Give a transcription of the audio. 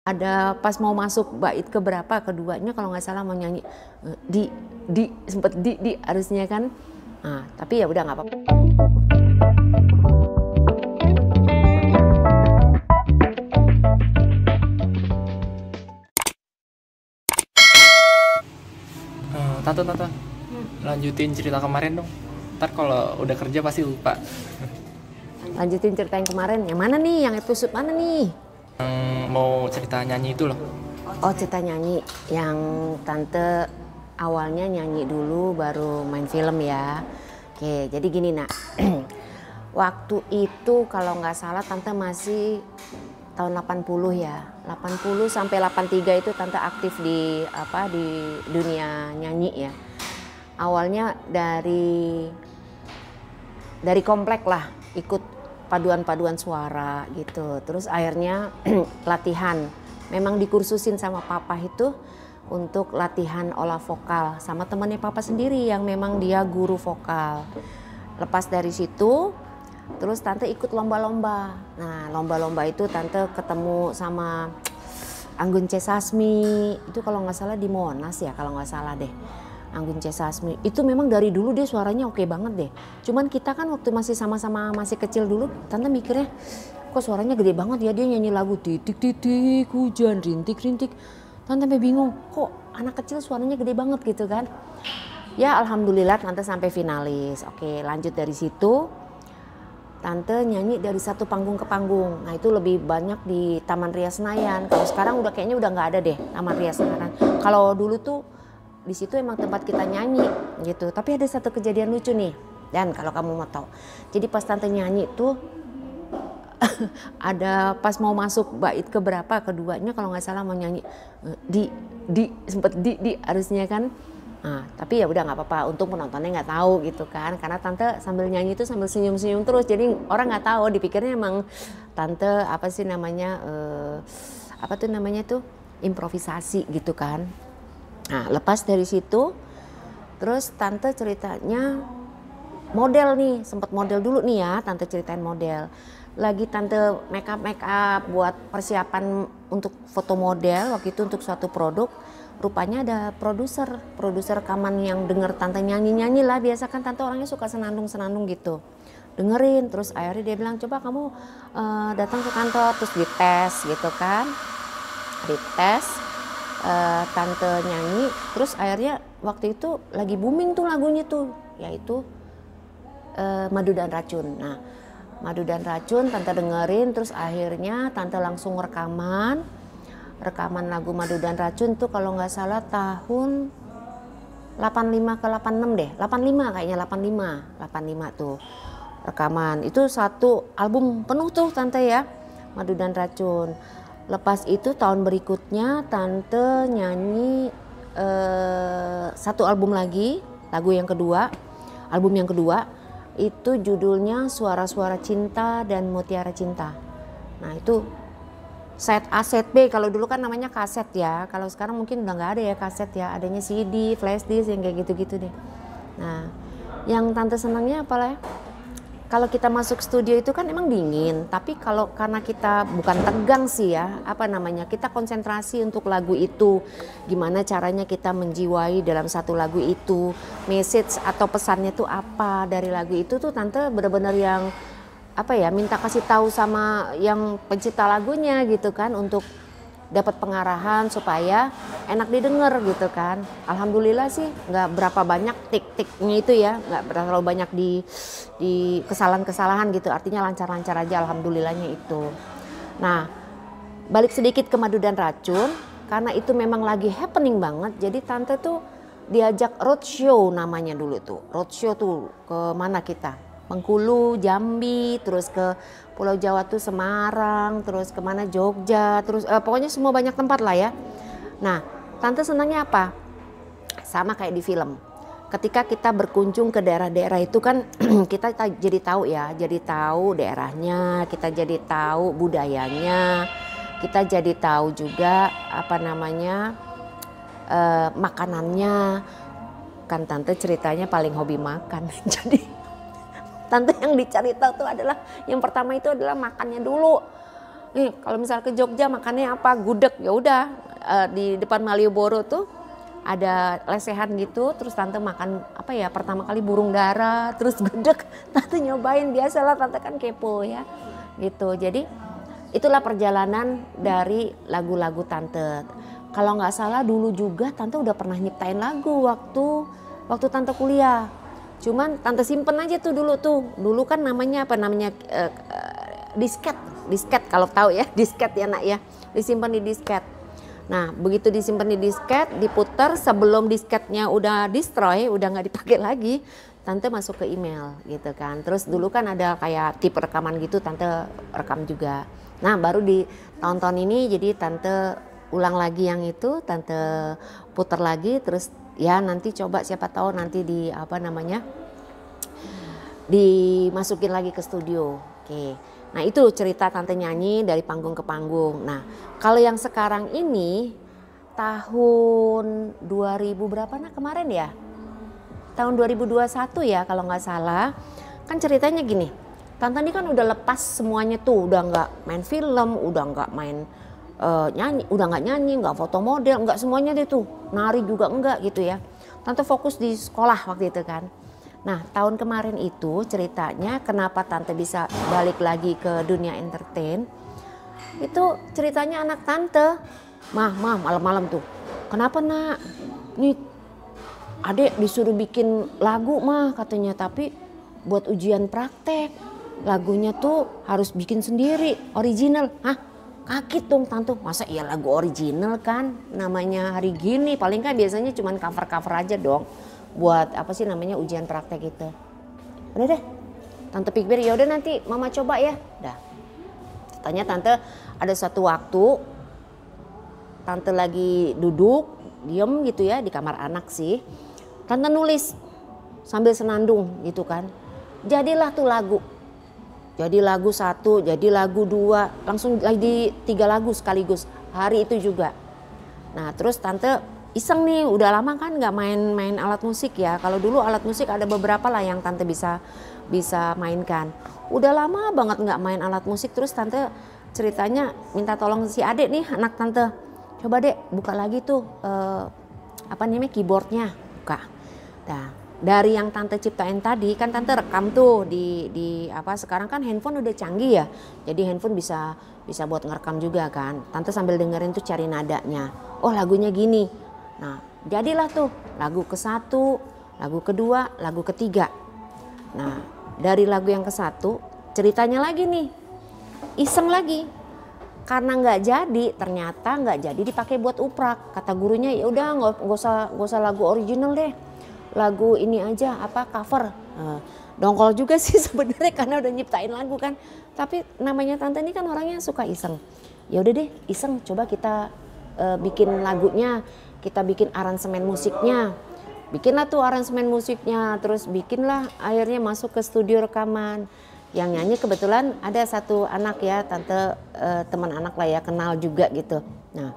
Ada pas mau masuk bait keberapa, keduanya kalau nggak salah mau nyanyi sempet di harusnya kan. Nah, tapi ya udah nggak apa-apa. Tante, lanjutin cerita kemarin dong. Ntar kalau udah kerja pasti lupa. Lanjutin cerita yang kemarin. Yang mana nih? Yang episode mana nih? Mau cerita nyanyi itu loh. Oh, cerita nyanyi. Yang tante awalnya nyanyi dulu baru main film ya. Oke, jadi gini nak. Waktu itu kalau nggak salah tante masih tahun 80 ya. 80 sampai 83 itu tante aktif di dunia nyanyi ya. Awalnya dari komplek lah, ikut paduan suara gitu. Terus akhirnya latihan. Memang dikursusin sama papa itu untuk latihan olah vokal sama temannya papa sendiri yang memang dia guru vokal. Lepas dari situ terus tante ikut lomba-lomba. Nah, lomba-lomba itu tante ketemu sama Anggun C. Sasmi. Itu kalau nggak salah di Monas ya, kalau nggak salah deh. Anggun C. Sasmi. Itu memang dari dulu dia suaranya oke banget deh. Cuman kita kan waktu masih sama-sama masih kecil dulu, tante mikirnya kok suaranya gede banget ya, dia nyanyi lagu titik-titik hujan rintik-rintik. Tante sampai bingung, kok anak kecil suaranya gede banget gitu kan. Ya alhamdulillah tante sampai finalis. Oke, lanjut dari situ. Tante nyanyi dari satu panggung ke panggung. Nah itu lebih banyak di Taman Ria Senayan. Kalau sekarang udah kayaknya udah nggak ada deh Taman Ria Senayan. Kalau dulu tuh di situ emang tempat kita nyanyi gitu. Tapi ada satu kejadian lucu nih. Dan kalau kamu mau tahu, jadi pas tante nyanyi tuh ada pas mau masuk bait keberapa, keduanya kalau nggak salah mau nyanyi sempet di harusnya kan. Nah, tapi ya udah nggak apa-apa, untung penontonnya nggak tahu gitu kan, karena tante sambil nyanyi itu sambil senyum-senyum terus, jadi orang nggak tahu, dipikirnya emang tante apa sih namanya improvisasi gitu kan. Nah, lepas dari situ terus tante ceritanya model nih, sempat model dulu nih ya, tante ceritain model. Lagi tante make up buat persiapan untuk foto model waktu itu untuk suatu produk. Rupanya ada produser rekaman yang denger tante nyanyi lah, biasa kan tante orangnya suka senandung gitu. Dengerin, terus akhirnya dia bilang coba kamu datang ke kantor, terus dites gitu kan. Dites, tante nyanyi, terus akhirnya waktu itu lagi booming tuh lagunya tuh, yaitu Madu dan Racun. Nah, Madu dan Racun tante dengerin, terus akhirnya tante langsung rekaman lagu Madu dan Racun tuh kalau nggak salah tahun 85 ke 86 deh, 85 kayaknya, 85 tuh rekaman. Itu satu album penuh tuh tante ya, Madu dan Racun. Lepas itu tahun berikutnya tante nyanyi satu album lagi, album yang kedua itu judulnya Suara-Suara Cinta dan Mutiara Cinta. Nah itu set A, set B, kalau dulu kan namanya kaset ya, kalau sekarang mungkin udah nggak ada ya kaset ya, adanya CD, flash disk yang kayak gitu-gitu deh. Nah yang tante senangnya apalah ya, kalau kita masuk studio itu kan emang dingin, tapi karena kita bukan tegang sih ya, kita konsentrasi untuk lagu itu, gimana caranya kita menjiwai dalam satu lagu itu, message atau pesannya tuh apa dari lagu itu tuh tante benar-benar yang minta kasih tahu sama yang pencipta lagunya gitu kan, untuk dapat pengarahan supaya enak didengar gitu kan. Alhamdulillah sih nggak berapa banyak tik-tiknya itu ya, nggak terlalu banyak di kesalahan-kesalahan gitu, artinya lancar-lancar aja alhamdulillahnya itu. Nah balik sedikit ke Madu dan Racun, karena itu memang lagi happening banget, jadi tante tuh diajak roadshow namanya dulu tuh. Roadshow tuh ke mana kita? Bengkulu, Jambi, terus ke Pulau Jawa tuh Semarang, terus kemana Jogja, terus pokoknya semua banyak tempat lah ya. Nah tante senangnya apa? Sama kayak di film. Ketika kita berkunjung ke daerah-daerah itu kan kita jadi tahu daerahnya, kita jadi tahu budayanya, kita jadi tahu juga makanannya. Kan tante ceritanya paling hobi makan, jadi tante yang dicari tahu tuh adalah yang pertama itu adalah makannya dulu. nih kalau misal ke Jogja makannya apa, gudeg, ya udah di depan Malioboro tuh ada lesehan gitu, terus tante makan apa ya, pertama kali burung dara, terus gudeg, tante nyobain, biasalah tante kan kepo ya gitu. Jadi itulah perjalanan dari lagu-lagu tante. Kalau nggak salah dulu juga tante udah pernah nyiptain lagu waktu tante kuliah. Cuman tante simpen aja tuh dulu tuh. Dulu kan namanya apa namanya disket kalau tahu ya, disket ya nak ya. Disimpan di disket. Nah begitu disimpan di disket, diputar sebelum disketnya udah destroy, udah nggak dipakai lagi, tante masuk ke email gitu kan. Terus dulu kan ada kayak tip rekaman gitu, tante rekam juga. Nah baru di tahun-tahun ini jadi tante ulang lagi yang itu, tante putar lagi, terus ya nanti coba siapa tahu nanti di apa namanya dimasukin lagi ke studio. Oke. Nah itu cerita tante nyanyi dari panggung ke panggung. Nah kalau yang sekarang ini tahun 2000 berapa nah kemarin ya? Tahun 2021 ya kalau nggak salah. Kan ceritanya gini, tante ini kan udah lepas semuanya tuh, udah nggak main film, udah nggak main nyanyi, udah nggak nyanyi, nggak foto model, nggak semuanya deh tuh, nari juga enggak gitu ya. Tante fokus di sekolah waktu itu kan. Nah tahun kemarin itu ceritanya kenapa tante bisa balik lagi ke dunia entertain, itu ceritanya anak tante, mah malam-malam tuh, kenapa nak, nih adek disuruh bikin lagu mah katanya, tapi buat ujian praktek, lagunya tuh harus bikin sendiri, original. Hah? Kaget dong tante, masa iya lagu original kan, namanya hari gini, paling kan biasanya cuman cover-cover aja dong buat apa sih namanya ujian praktek itu. Udah deh, tante pikir ya udah nanti mama coba ya. Dah. Katanya tante ada satu waktu tante lagi duduk diem gitu ya di kamar anak sih. Tante nulis sambil senandung gitu kan. Jadilah tuh lagu. Jadi lagu 1, jadi lagu 2, langsung lagi 3 lagu sekaligus hari itu juga. Nah terus tante iseng nih, udah lama kan nggak main alat musik ya. Kalau dulu alat musik ada beberapa lah yang tante bisa mainkan. Udah lama banget nggak main alat musik, terus tante ceritanya minta tolong si adek nih anak tante. Coba dek buka lagi tuh apa namanya keyboardnya, buka. Nah dari yang tante ciptain tadi kan tante rekam tuh di apa, sekarang kan handphone udah canggih ya, jadi handphone bisa buat ngerekam juga kan. Tante sambil dengerin tuh cari nadanya, oh lagunya gini. Nah jadilah tuh lagu ke-1, lagu ke-2, lagu ke-3. Nah dari lagu yang ke-1 ceritanya lagi nih, iseng lagi, karena nggak jadi, ternyata nggak jadi dipakai buat uprak. Kata gurunya ya udah nggak usah lagu original deh, lagu ini aja apa cover. Dongkol juga sih sebenarnya karena udah nyiptain lagu kan. Tapi namanya tante ini kan orangnya suka iseng. Ya udah deh iseng, coba kita bikin lagunya, kita bikin aransemen musiknya. Bikinlah tuh aransemen musiknya, terus bikinlah akhirnya masuk ke studio rekaman. Yang nyanyi kebetulan ada satu anak ya, tante teman anak lah ya, kenal juga gitu. Nah